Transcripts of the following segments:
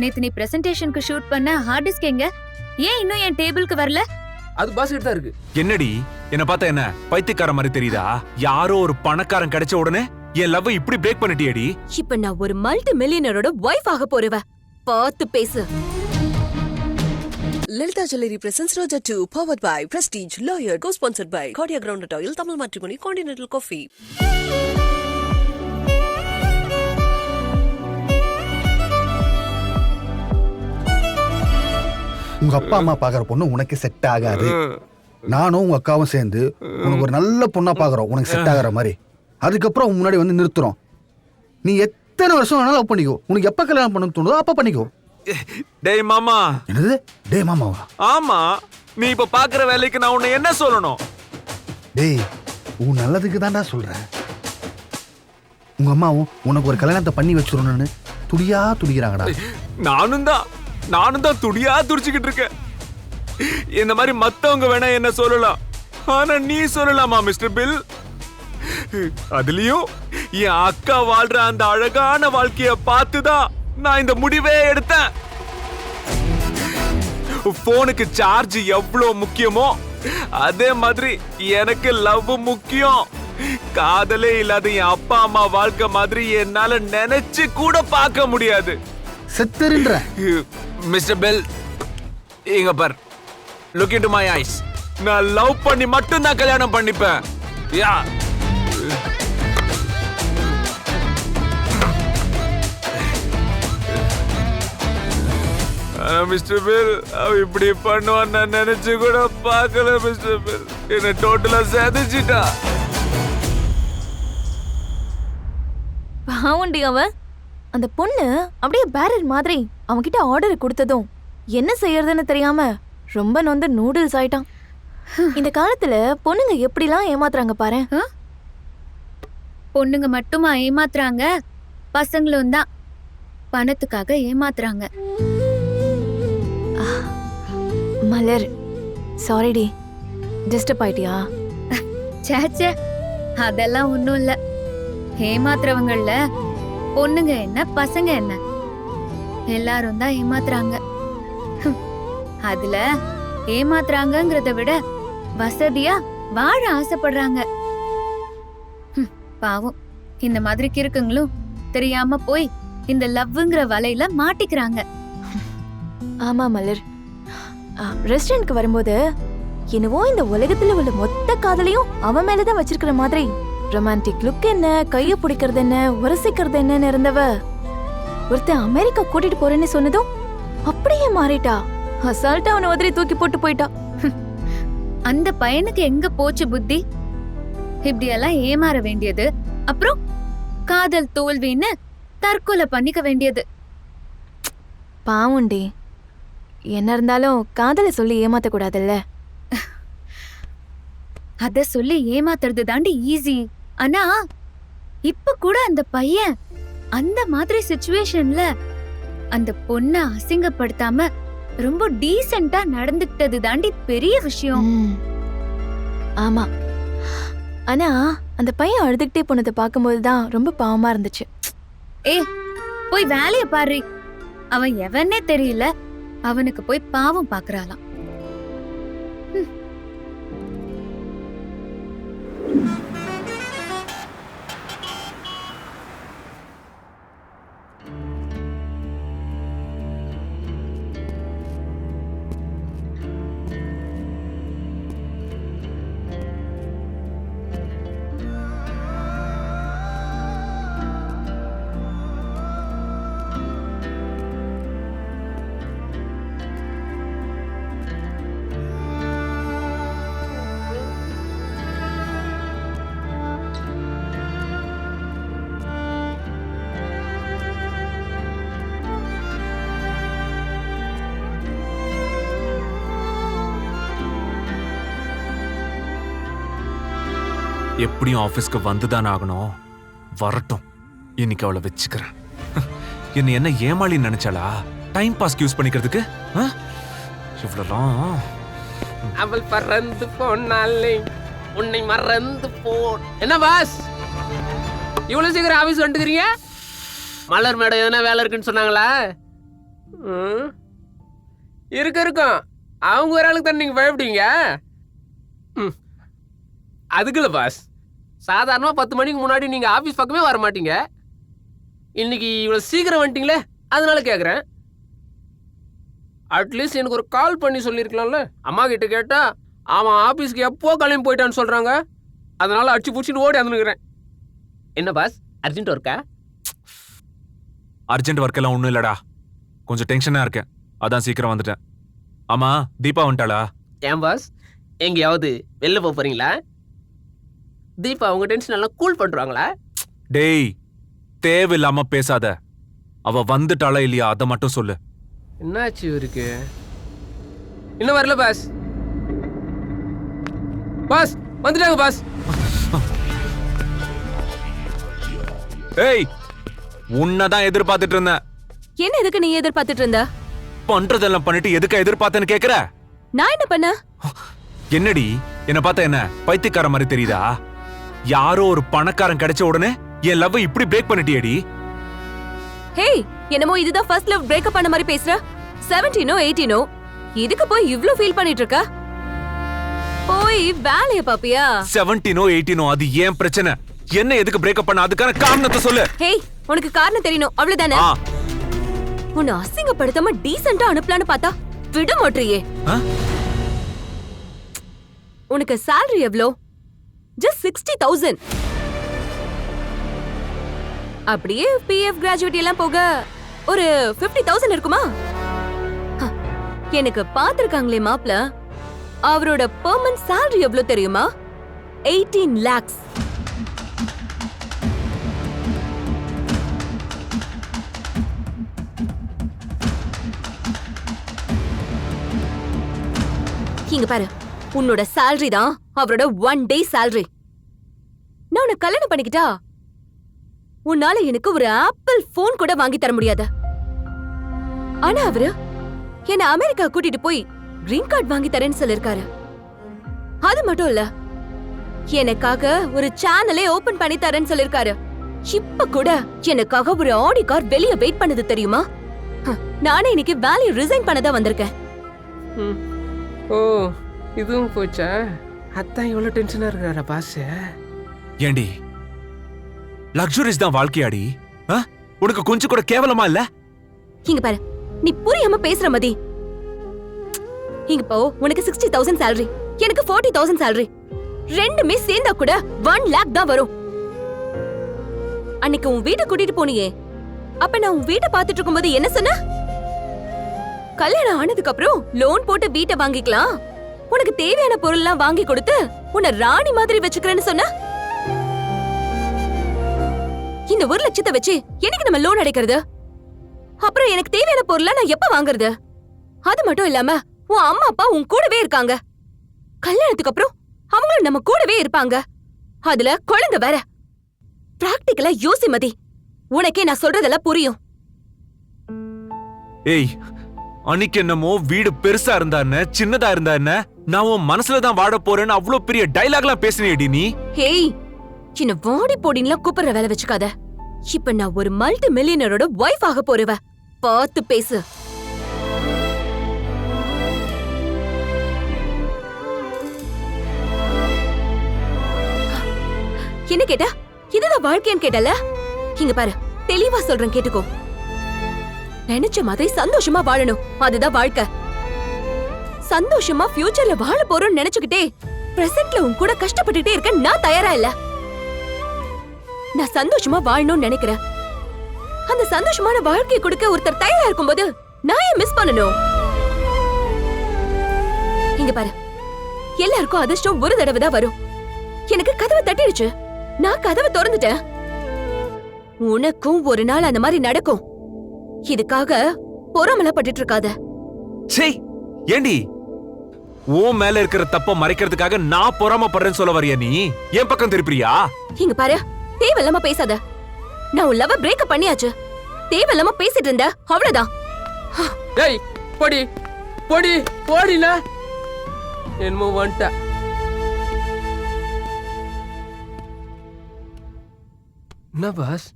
நேத்து நீ பிரசன்டேஷனுக்கு ஷூட் பண்ண ஹார்ட் டிஸ்க் எங்க? ஏன் இன்னும் என் டேபிளுக்கு வரல? அது பாஸ் கிட்ட தான் இருக்கு. என்னடி என்ன பார்த்தா என்ன பைத்தியக்கார மாதிரி தெரியுதா? யாரோ ஒரு பணக்காரன் கிடைச்ச உடனே என் லவ் இப்படி பிரேக் பண்ணிட்டியேடி. இப்ப நான் ஒரு மல்டி மில்லியனரோட வைஃப் ஆக போறவ. பார்த்து பேசு. Lalita Jewelry presents Roja 2, powered by Prestige, Lawyer, co-sponsored by Cordia Groundnut Oil, Tamil Matrimony, Continental Coffee. உங்க அப்பா அம்மா பாக்குற பொண்ணு உனக்கு செட் ஆகாது. நானும் உங்க அக்காவும் சேர்ந்து உனக்கு ஒரு நல்ல பொண்ணா பாக்குறோம், உனக்கு செட் ஆகுற மாதிரி. அதுக்கப்புறம் உன் முன்னாடி வந்து நிறுத்துறோம். நீ எத்தனை வருஷம் வேணாலும் லவ் பண்ணிக்கோ, உனக்கு எப்ப கல்யாணம் பண்ண தோணுதோ அப்ப பண்ணிக்கோ. டேய் மாமா. என்னது டேய் மாமாவா? ஆமா, நீ இப்ப பாக்குற வேலைக்கு நான் உன்னை என்ன சொல்லணும்? டேய் உன் நல்லதுக்கு தான்டா சொல்றேன். உங்க அம்மாவும் உனக்கு ஒரு கல்யாணத்தை பண்ணி வச்சிடணும்னு துடியா துடிக்கிறாங்கடா. நானும் தான் துடியா துடிச்சுக்கிட்டு இருக்கேன். இந்த மாதிரி மத்தவங்க வேணா என்ன சொல்லலாம், ஆனா நீ சொல்லலாமா மிஸ்டர் பில்? அதுலயும் என் அக்கா வாழ்ற அந்த அழகான வாழ்க்கைய பார்த்துதான் நான் இந்த முடிவே எடுத்தேன். போனுக்கு சார்ஜ் எவ்வளவு முக்கியமோ அதே மாதிரி எனக்கு லவ் முக்கியம். காதலே இல்லாத என் அப்பா அம்மா வாழ்க்கை மாதிரி என்னால நினைச்சு கூட பார்க்க முடியாது. செத்துருன்ற மிஸ்டர் பெல், இங்க பார், லுக் இன்டு மை ஐஸ். நான் லவ் பண்ணி மட்டும் தான் கல்யாணம் பண்ணிப்பேன். யா மிஸ்டர் பில், அவ இப்படி பண்ணுவான் நான் நினைச்சு கூட பார்க்கல. மிஸ்டர் பில் என்ன டோட்டலா சேதிச்சிட்டா. பாவண்டி அவன். அந்த பொண்ணு அப்படியே பேரர் மாதிரி அவன்கிட்ட ஆர்டர் கொடுத்ததும் என்ன செய்யறதுன்னு தெரியாம ரொம்ப நொந்து நூடுல்ஸ் ஆயிட்டான். இந்த காலத்துல பொண்ணுங்க எப்படிலாம் ஏமாத்துறாங்க பாரு. பொண்ணுங்க மட்டுமா ஏமாத்துறாங்க, பசங்களும் தான் பணத்துக்காக ஏமாத்துறாங்க. மலர், சாரிடி, டிஸ்டர்ப் ஆயிட்டியா? சேச்சே, அதெல்லாம் ஒண்ணும் இல்ல. ஏமாத்துறவங்கள்ல பொண்ணுங்க என்ன பசங்க என்ன எல்லாரும் தான் ஏமாத்துறாங்க. அதுல ஏமாத்துறாங்கங்கறத விட வசதியா வாழ ஆசைப்படுறாங்க. பாவம், இந்த மாதிரி கிறுக்குங்களும் தெரியாம போய் இந்த லவ்ங்கிற வலையில மாட்டிக்கிறாங்க. ஆமா மலர், ரெஸ்டாரண்ட்க்கு வரும்போது என்னவோ இந்த உலகத்துல உள்ள மொத்த காதலையும் அவன் மேலதான் வச்சிருக்கிற மாதிரி ரொமான்டிக் லுக் என்ன, கைய பிடிக்கிறது என்ன, உரசிக்கிறது என்னன்னு இருந்தவ ஒருத்தன் அமெரிக்கா கூட்டிட்டு போறேன்னு சொன்னதும் அப்படியே மாறிட்டா. அசால்ட்டா அவனை உதறி தூக்கி போட்டு போயிட்டா. அந்த பையனுக்கு எங்க போச்சு புத்தி? இப்படியெல்லாம் ஏமாற வேண்டியது, அப்புறம் காதல் தோல்வின்னு தற்கொலை பண்ணிக்க வேண்டியது. பாவுண்டி, என்ன இருந்தாலும் காதலை சொல்லி ஏமாத்த கூடாதுல்ல. அத சொல்லி ஏமாத்துறது தாண்டி ஈஸி. ஆனா இப்ப கூட அந்த பையன் அந்த மாதிரி சிச்சுவேஷன்ல அந்த பொண்ண அசிங்கப்படுத்தாம ரொம்ப டீசென்ட்டா நடந்துக்கிட்டது தாண்டி பெரிய விஷயம். ஆமா, ஆனா அந்த பையன் அழுதுகிட்டே போனதை பார்க்கும்போதுதான் ரொம்ப பாவமா இருந்துச்சு. ஏ போய் வேலைய பாரு, அவன் எவனே தெரியல, அவனுக்கு போய் பாவம் பாக்குறாளாம். எப்படியும் ஆபீஸ்க்கு வந்துதான் ஆகணும். வரட்டும், இன்னைக்கு அவளை வச்சுக்கிறேன். என்ன ஏமாளி நினைச்சாளா? டைம் பாஸ் யூஸ் பண்ணிக்கிறதுக்கு இவ்வளவுலாம். அவள் பறந்து போனாலே உன்னை மறந்து போன். என்ன பாஸ், இவ்வளவு சீக்கிரம் ஆபீஸ் வந்துக்கிறீங்க? மலர் மேடம் எதனா வேலை இருக்குன்னு சொன்னாங்களா? ம். இருக்கும் அவங்க ஒரு ஆளுக்கு தானே நீங்க பயப்படுவீங்க. ம். அதுக்குள்ள பாஸ், சாதாரணமா 10 மணிக்கு முன்னாடி நீங்க ஆபீஸ் பக்கமே வர மாட்டீங்க. இன்னைக்கு இவ்வளவு சீக்கிரம் வந்துட்டீங்களே, அதனால கேக்குறேன். அட்லீஸ்ட் எனக்கு ஒரு கால் பண்ணி சொல்லியிருக்கலாம்ல. அம்மா கிட்ட கேட்டா அவன் ஆபீஸ்க்கு எப்போ கிளம்பி போயிட்டான்னு சொல்றாங்க. அதனால அடிச்சு பிடிச்சிட்டு ஓடி வந்துருக்கிறேன். என்ன பாஸ், அர்ஜென்ட் ஒர்க்கா? அர்ஜென்ட் ஒர்க் எல்லாம் ஒண்ணும் இல்லடா, கொஞ்சம் டென்ஷனா இருக்கேன், அதான் சீக்கிரம் வந்துட்டேன். ஆமா, தீபா வந்துட்டாளா? ஏன் பாஸ், எங்கேயாவது வெளில போக போறீங்களா? தீபா அவங்க டென்ஷன் எல்லாம் கூல் பண்றாங்களா? டேய், தேவையில்லாம பேசாத. அவ வந்துட்டாளா இல்லையா அதை மட்டும் சொல்லு. என்னாச்சு இவருக்கு? இன்னும் வரல பாஸ். பாஸ் வந்துட்டாங்க பாஸ். ஏய், உன்னதான் எதிர்பார்த்துட்டு இருந்தேன். என்ன எதுக்கு நீ எதிர்பார்த்துட்டு இருந்த? பண்றதெல்லாம் பண்ணிட்டு எதுக்கு எதிர்பார்த்தேன்னு கேக்குற? நான் என்ன பண்ண? என்னடி, என்ன பார்த்தா என்ன பைத்தியக்கார மாதிரி தெரியுதா? யாரோ ஒரு பணக்காரன் கிடைச்ச உடனே என் லவ் இப்படி பிரேக் பண்ணிட்டியேடி. ஹேய், என்னமோ இதுதான் ஃபர்ஸ்ட் லவ் பிரேக்கப் பண்ண மாதிரி பேசுற. 17ஓ 18ஓ இதுக்கு போய் இவ்ளோ ஃபீல் பண்ணிட்டு இருக்க? போய் வேலைய பாப்பியா? 17ஓ 18ஓ அது ஏன் பிரச்சனை? என்ன எதுக்கு பிரேக்கப் பண்ண, அதுக்கான காரணத்தை சொல்லு. ஹேய், உனக்கு காரணம் தெரியணும் அவ்வளவுதானே? உன்னை அசிங்கப்படுத்தாம டீசென்ட்டா அனுப்பலான்னு பார்த்தா விட மாட்டியே. உனக்கு salary எவ்வளோ? just 60,000. அப்படியே பிஎஃப் கிராஜுவேட் எல்லாம் போக ஒரு 50,000 இருக்குமா? எனக்கு பாத்திருக்காங்களே மாப்ள, அவரோட பெர்மனன்ட் salary எவ்வளவு தெரியுமா? 18 lakhs. இங்க பாரு, உன்னோட salary தான் அவரோட 1 day salary. நான் உன்னை கல்யாணம் பண்ணிக்கிட்டா உன்னால எனக்கு ஒரு ஆப்பிள் போன் கூட வாங்கி தர முடியாது. ஆனா அவரு என்ன அமெரிக்கா கூட்டிட்டு போய் கிரீன் கார்டு வாங்கி தரேன்னு சொல்லிருக்காரு. அது மட்டும் இல்ல, எனக்காக ஒரு சேனலே ஓபன் பண்ணி தரேன்னு சொல்லிருக்காரு. இப்ப கூட எனக்காக ஒரு ஆடி கார் வெளிய வெயிட் பண்ணது தெரியுமா? நானே இன்னைக்கு வேலையை ரிசைன் பண்ணதா வந்திருக்கேன். ஓ, இதுவும் போச்சா? அதான் இவ்வளவு டென்ஷனா இருக்கிறாரா பாஸ்? ஏண்டி, லக்ஸுரிஸ் தான் வாழ்க்கையாடி? உனக்கு கொஞ்சம் கூட கேவலமா இல்ல? இங்க பாரு, நீ புரியாம பேசுற மதி. இங்க போ, உனக்கு 60,000 salary, எனக்கு 40,000 salary. ரெண்டுமே சேர்ந்தா கூட 1 lakh தான் வரும். அன்னைக்கு உன் வீட்டை கூட்டிட்டு போனியே, அப்ப நான் உன் வீட்டை பாத்துட்டு இருக்கும்போது என்ன சொன்ன? கல்யாணம் ஆனதுக்கு அப்புறம் லோன் போட்டு வீட்டை வாங்கிக்கலாம், உனக்கு தேவையான பொருள் எல்லாம் வாங்கி கொடுத்து உன்னை ராணி மாதிரி வச்சுக்கிறேன்னு சொன்ன. இந்த 1 லட்சத்தை வச்சு எனக்கு நம்ம லோன் அடைக்கிறது, அப்புறம் எனக்கு தேவையான பொருளை நான் எப்ப வாங்குறது? அது மட்டும் இல்லாம உன் அம்மா அப்பா உன் கூடவே இருக்காங்க. கல்யாணத்துக்கு அப்புறம் அவங்களும் நம்ம கூடவே இருப்பாங்க. அதுல குழந்தை வேற. பிராக்டிகலா யோசி மதி, உனக்கே நான் சொல்றதெல்லாம் புரியும். ஏய், அன்னைக்கு என்னமோ வீடு பெருசா இருந்தா என்ன, சின்னதா இருந்தா என்ன, நான் உன் மனசுலதான் வாட போறேன்னு அவ்வளவு பெரிய டைலாக்லாம் பேசினேடி நீ. ஹேய், சின்ன வாடி போடின்லாம் கூப்பிடுற வேலை வச்சுக்காத. இப்ப நான் ஒரு மல்டி மில்லியனரோட வைஃப் ஆக போறவ. பார்த்து பேசு. என்ன கேட்டா? இதுதான் வாழ்க்கைன்னு கேட்டல? இங்க பாரு, தெளிவா சொல்றேன் கேட்டுக்கோ. நினைச்ச மாதிரி சந்தோஷமா வாழணும், அதுதான் வாழ்க்கை. சந்தோஷமா ஃபியூச்சர்ல வாழ போறோம்னு நினைச்சுக்கிட்டே பிரசன்ட்ல உன் கூட கஷ்டப்பட்டுட்டே இருக்க நான் தயாரா இல்ல. நான் சந்தோஷமா வாழணும்னு நினைக்கிறேன். அந்த சந்தோஷமான வாழ்க்கையை கொடுக்க ஒருத்தர் தயாரா இருக்கும்போது நான் ஏன் மிஸ் பண்ணணும்? இங்க பாரு, எல்லாருக்கும் அதிர்ஷ்டம் ஒரு தடவை தான் வரும். எனக்கு கதவை தட்டிடுச்சு, நான் கதவை திறந்துட்டேன். உனக்கும் ஒரு நாள் அந்த மாதிரி நடக்கும். இதுக்காக பொறாமலப்பட்டு இருக்காத. சே, ஏண்டி உன் மேல இருக்கிற தப்ப மறைக்கிறதுக்காக நான் பொறாமப்படுறேன்னு சொல்ல வரியா நீ? என் பக்கம் திருப்பியா? இங்க பாரு, தேவையில்லாம பேசாத. நான் உன் லவ் பிரேக்கப் பண்ணியாச்சு. தேவையில்லாம பேசிட்டு இருந்த, அவ்வளவுதான். டேய், போடி போடி போடினா என்னமோ வந்துட்டா. என்ன பாஸ்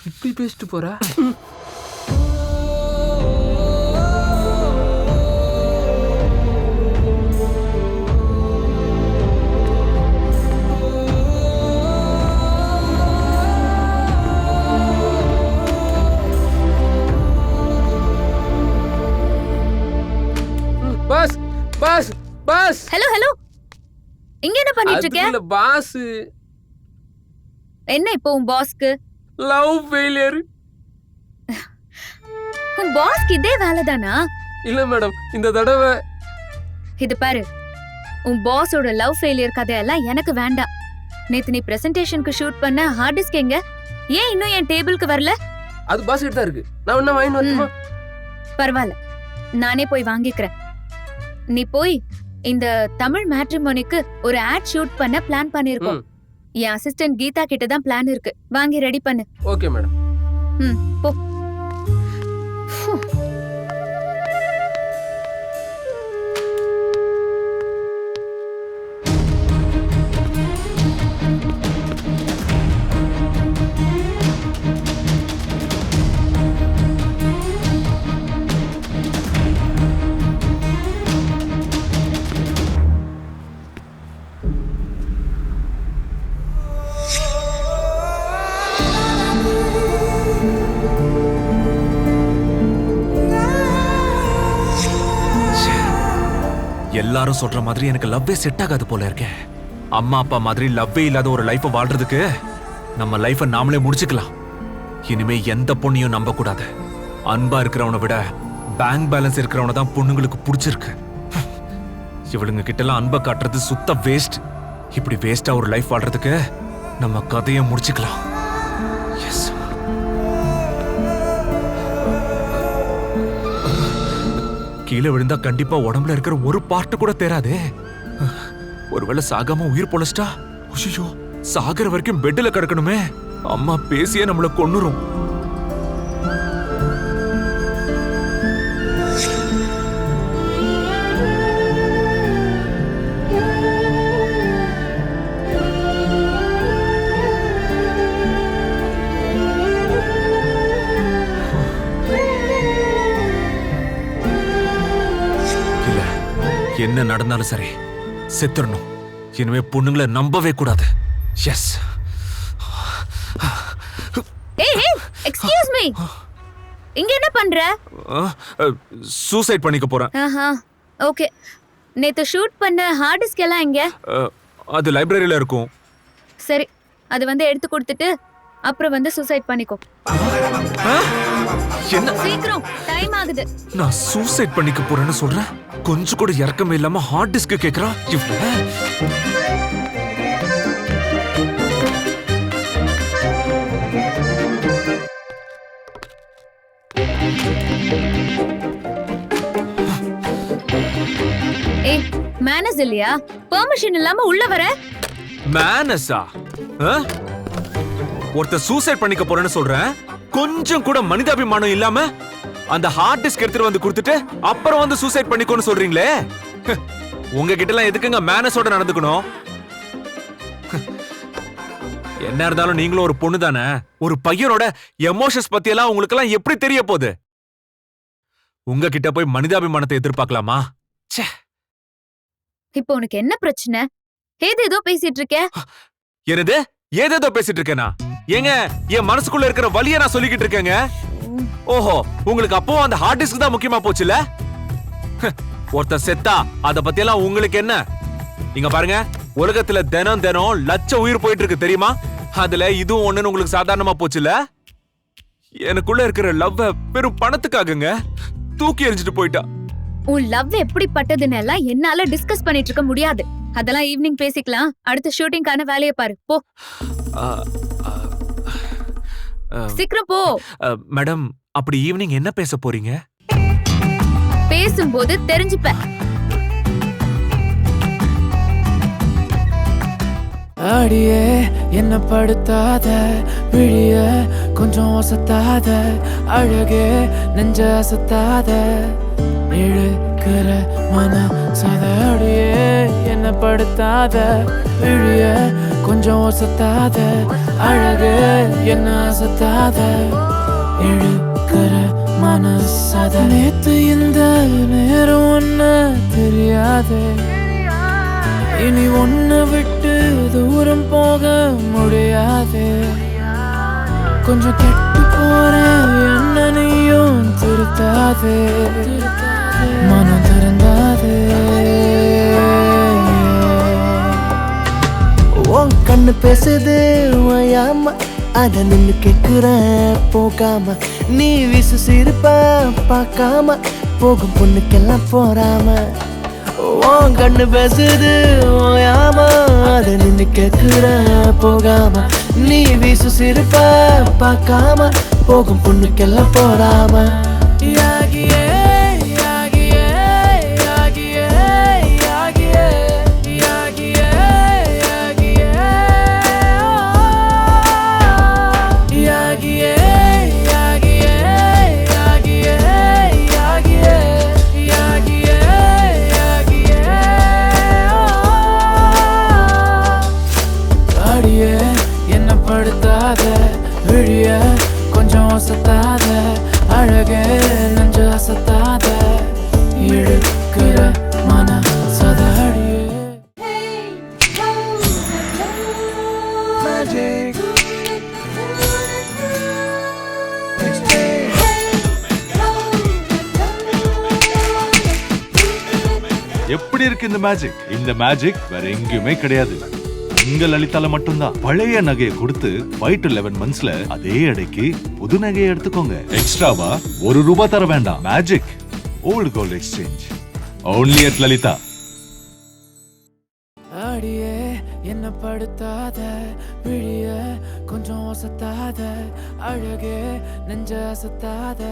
இப்படி பேசிட்டு போறா? பாஸ் பாஸ் ஹலோ ஹலோ, இங்க என்ன பண்ணிட்டு இருக்க? அதுல பாஸ் என்ன இப்போ உன் பாஸ்க்கு? Love failure. உன் பாஸ்க்கு இதே வேலைதானா? இல்ல மேடம், இந்த தடவை இது பாரு, உன் பாஸோட லவ் ஃபெயிலியர் கதையெல்லாம் எனக்கு வேண்டாம். நேத்து நீ பிரசன்டேஷனுக்கு ஷூட் பண்ண ஹார்ட் டிஸ்க் எங்க? ஏன் இன்னும் என் டேபிளுக்கு வரல? அது பாஸ் கிட்ட தான் இருக்கு. நான் என்ன வாங்கி வரட்டுமா? பரவாயில்ல, நானே போய் வாங்கிக்கிறேன். நீ போய் இந்த தமிழ் மேட்ரிமோனிக்கு ஒரு ஆட் ஷூட் பண்ண பிளான் பண்ணிருக்கோம். என் அசிஸ்டன்ட் கீதா கிட்ட தான் பிளான் இருக்கு. வாங்கி ரெடி பண்ணு. Okay madam. போ. எல்லாரும் சொல்ற மாதிரி எனக்கு லவ்வே செட் ஆகாது போல இருக்கே. அம்மா அப்பா மாதிரி லவ்வே இல்லாத ஒரு லைஃபை வாழ்றதுக்கு நம்ம லைஃபை நாமளே முடிச்சுக்கலாம். இனிமே எந்த பொண்ணையும் நம்ப கூடாது. அன்பா இருக்கிறவனை விட பேங்க் பேலன்ஸ் இருக்கிறவனை தான் பொண்ணுங்களுக்கு பிடிச்சிருக்கு. இவளுங்க கிட்ட எல்லாம் அன்பை காட்டுறது சுத்த வேஸ்ட். இப்படி வேஸ்டா ஒரு லைஃப் வாழ்றதுக்கு நம்ம கதையை முடிச்சுக்கலாம். எஸ். கீழே விழுந்தா கண்டிப்பா உடம்புல இருக்கிற ஒரு பார்ட் கூட தேராதே. ஒருவேளை சாகாம உயிர் பொழைச்சிட்டா, ஐயோ, சாகர வரைக்கும் பெட்ல கிடக்கணுமே. அம்மா பேசியே நம்மள கொன்னுரும். என்ன நடந்தாலும் சரி, செத்துறணும். இனிமே பொண்ணுங்களை நம்பவே கூடாது. எஸ். எக்ஸ்கியூஸ் மீ, இங்க என்ன பண்ற? சூசைட் பண்ணிக்க போறேன். ஓகே. நேத்து ஷூட் பண்ண ஹார்ட் டிஸ்க் எல்லாம் எங்க? அது லைப்ரரியில இருக்கும். சரி, அது வந்து எடுத்து கொடுத்துட்டு அப்புறம் வந்து சூசைட் பண்ணிக்கோ. என்ன? சீக்கிரம், டைம் ஆகுது. நான் சூசைட் பண்ணிக்க போறேன்னு சொல்றேன். கொஞ்சம் கூட இறக்கமே இல்லாம ஹார்ட் டிஸ்க் கேக்குறா. ஏய், மேனஸ் இல்லையா? பெர்மிஷன் இல்லாம உள்ள வர? மேனஸா? ஒருத்த சூசைட் பண்ணிக்க போறேன்னு சொல்றேன். கொஞ்சம் கூட மனிதாபிமானம் இல்லாம அந்த ஹார்ட் டிஸ்க் எடுத்துட்டு வந்து கொடுத்துட்டு அப்புறம் வந்து சூசைட் பண்ணிக்கோன்னு சொல்றீங்களே. உங்ககிட்ட எல்லாம் எதுக்குங்க மேனஸோட நடந்துக்கணும்? என்ன இருந்தாலும் நீங்களும் ஒரு பொண்ணு தானே. ஒரு பையனோட எமோஷன்ஸ் பத்தி எல்லாம் உங்களுக்கு எல்லாம் எப்படி தெரிய போகுது? உங்ககிட்ட போய் மனிதாபிமானத்தை எதிர்பார்க்கலாமா? இப்போ உனக்கு என்ன பிரச்சனை? ஏதேதோ பேசிட்டு இருக்க. என்னது ஏதேதோ பேசிட்டு இருக்கேனா? ஏங்க, என் மனசுக்குள்ள இருக்கிற வலிய நான் சொல்லிக்கிட்டு இருக்கேங்க. ஓஹோ, உங்களுக்கு அப்போ அந்த ஹார்ட் டிஸ்க் தான் முக்கியமா போச்சுல? ஒருத்த செத்தா அத பத்தி எல்லாம் உங்களுக்கு என்ன? நீங்க பாருங்க, உலகத்துல தினம் தினம் லட்சம் உயிர் போயிட்டு இருக்கு தெரியுமா? அதுல இதுவும் ஒண்ணுன்னு உங்களுக்கு சாதாரணமா போச்சுல? எனக்குள்ள இருக்கிற லவ் வெறும் பணத்துக்காகங்க தூக்கி எறிஞ்சிட்டு போயிட்டா. உன் லவ் எப்படிப்பட்டதுன்னு எல்லாம் என்னால டிஸ்கஸ் பண்ணிட்டு இருக்க முடியாது. அதெல்லாம் ஈவினிங் பேசிக்கலாம். அடுத்த ஷூட்டிங்கான வேலையை பாரு, போ. சீக்கிரம் போ. மேடம், அப்படி ஈவினிங் என்ன பேச போறீங்க? பேசும்போது தெரிஞ்சுப்ப. அடியே என்ன படுத்தாத, விழிய கொஞ்சம் ஒசத்தாத, அழகே நெஞ்ச அசத்தாத, இழுக்கிற மன சத. அடியே என்ன படுத்தாத, விழிய கொஞ்சம் ஒசத்தாத, அழகே என்ன அசத்தாத, இழுக்கிற மனசத. நேத்து இந்த நேரம் ஒன்ன தெரியாதே, இனி ஒன்ன விட்டு தூரம் போக முடியாதே. கொஞ்சம் கெட்டு போறேன், என்ன நீயும் திருத்தாதே, மனம் திறந்தாதே. கண்ணு பேசுது ஓயாம அத நின்னு கேக்குறேன் போகாம நீ வீசு சிரிப்ப பார்க்காம போகும் பொண்ணுக்கெல்லாம் போறாம உன் கண்ணு பேசுது ஓயாம அத நின்னு கேக்குறேன் போகாம நீ வீசு சிரிப்ப பார்க்காம போகும் பொண்ணுக்கெல்லாம் போறாம யாகியே யாகியே யாகியே யாகியே யாகியே யாகியே யாகியே யாகியே யாகியே யாகியே யாகியே யாகியே அடியே என்ன படுத்தாத விழிய கொஞ்சம் அசத்தாத அழகே நெஞ்ச அசத்தாத இழுக்கிற மன சதடியே Magic. எப்படி இருக்கு இந்த மேஜிக்? இந்த மேஜிக் வேற எங்கேயுமே கிடையாது. உங்க லலிதால மட்டும்தான். பழைய நகையை கொடுத்து 5 to 11 monthsல அதே எடைக்கு புது நகையை எடுத்துக்கோங்க. எக்ஸ்ட்ராவா ₹1 தர வேண்டாம். Magic old gold exchange only at Lalitha. அடியே என்ன படுத்தாத விழிய கொஞ்சம் அசத்தாத அழகே நெஞ்ச அசத்தாத